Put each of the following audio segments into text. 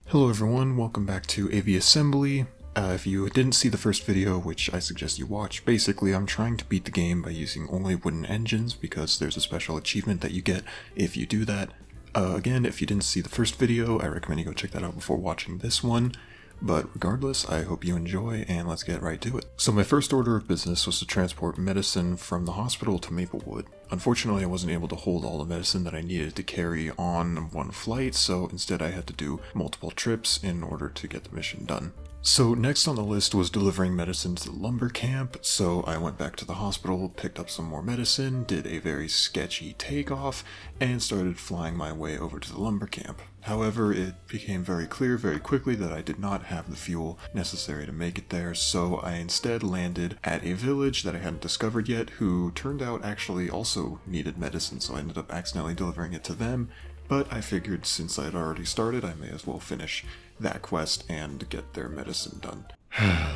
Hello everyone, welcome back to Aviasembly. If you didn't see the first video, which I suggest you watch, basically I'm trying to beat the game by using only wooden engines because there's a special achievement that you get if you do that. Again, if you didn't see the first video, I recommend you go check that out before watching this one. But regardless, I hope you enjoy, and let's get right to it. So my first order of business was to transport medicine from the hospital to Maplewood. Unfortunately, I wasn't able to hold all the medicine that I needed to carry on one flight, so instead I had to do multiple trips in order to get the mission done. So next on the list was delivering medicine to the lumber camp, so I went back to the hospital, picked up some more medicine, did a very sketchy takeoff, and started flying my way over to the lumber camp. However, it became very clear very quickly that I did not have the fuel necessary to make it there, so I instead landed at a village that I hadn't discovered yet, who turned out actually also needed medicine, so I ended up accidentally delivering it to them. But I figured since I'd already started, I may as well finish that quest and get their medicine done.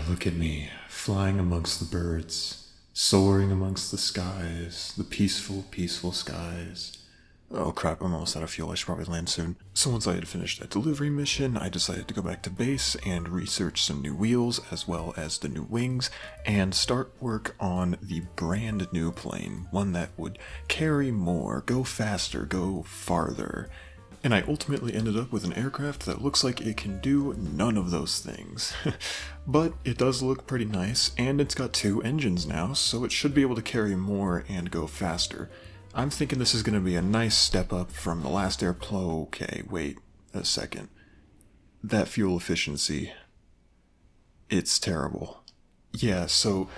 Look at me, flying amongst the birds, soaring amongst the skies, the peaceful, peaceful skies. Oh crap, I'm almost out of fuel, I should probably land soon. So once I had finished that delivery mission, I decided to go back to base and research some new wheels as well as the new wings and start work on the brand new plane, one that would carry more, go faster, go farther. And I ultimately ended up with an aircraft that looks like it can do none of those things. But it does look pretty nice, and it's got 2 engines now, so it should be able to carry more and go faster. I'm thinking this is going to be a nice step up from the last airplane. Okay, wait a second. That fuel efficiency, it's terrible. Yeah, so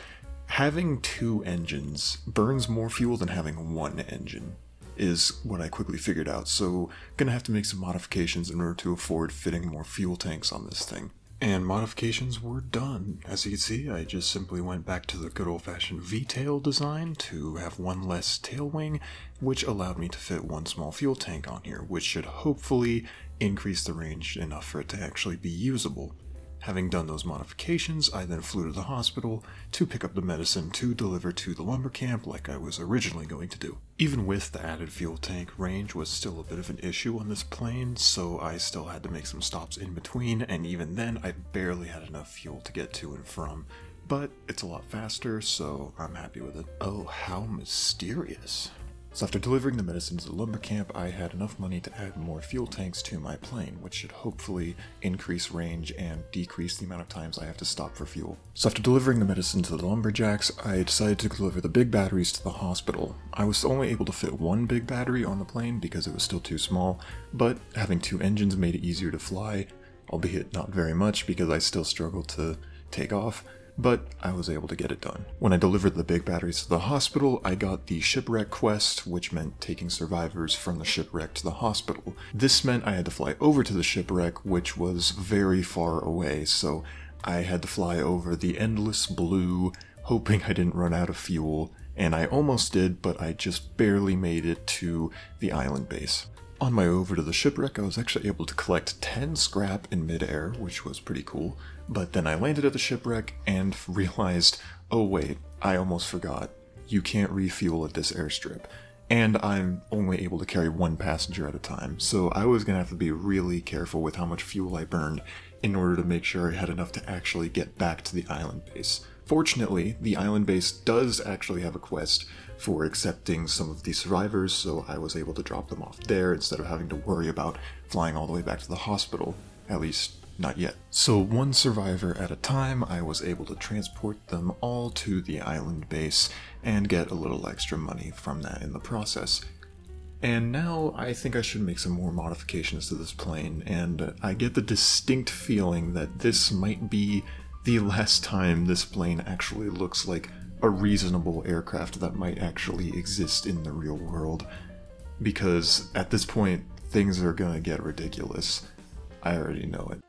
having 2 engines burns more fuel than having 1 engine is what I quickly figured out, so gonna have to make some modifications in order to afford fitting more fuel tanks on this thing. And modifications were done. As you can see, I just simply went back to the good old-fashioned V-tail design to have 1 less tail wing, which allowed me to fit 1 small fuel tank on here, which should hopefully increase the range enough for it to actually be usable. Having done those modifications, I then flew to the hospital to pick up the medicine to deliver to the lumber camp like I was originally going to do. Even with the added fuel tank, range was still a bit of an issue on this plane, so I still had to make some stops in between, and even then I barely had enough fuel to get to and from. But it's a lot faster, so I'm happy with it. Oh, how mysterious. So after delivering the medicine to the lumber camp, I had enough money to add more fuel tanks to my plane, which should hopefully increase range and decrease the amount of times I have to stop for fuel. So after delivering the medicine to the lumberjacks, I decided to deliver the big batteries to the hospital. I was only able to fit 1 big battery on the plane because it was still too small, but having 2 engines made it easier to fly, albeit not very much because I still struggled to take off. But I was able to get it done. When I delivered the big batteries to the hospital, I got the shipwreck quest, which meant taking survivors from the shipwreck to the hospital. This meant I had to fly over to the shipwreck, which was very far away, so I had to fly over the endless blue, hoping I didn't run out of fuel, and I almost did, but I just barely made it to the island base. On my way over to the shipwreck, I was actually able to collect 10 scrap in midair, which was pretty cool, but then I landed at the shipwreck and realized, oh wait, I almost forgot, you can't refuel at this airstrip, and I'm only able to carry 1 passenger at a time, so I was going to have to be really careful with how much fuel I burned in order to make sure I had enough to actually get back to the island base. Fortunately, the island base does actually have a quest for accepting some of the survivors, so I was able to drop them off there instead of having to worry about flying all the way back to the hospital, at least not yet. So 1 survivor at a time, I was able to transport them all to the island base and get a little extra money from that in the process. And now I think I should make some more modifications to this plane, and I get the distinct feeling that this might be the last time this plane actually looks like a reasonable aircraft that might actually exist in the real world. Because at this point, things are gonna get ridiculous. I already know it.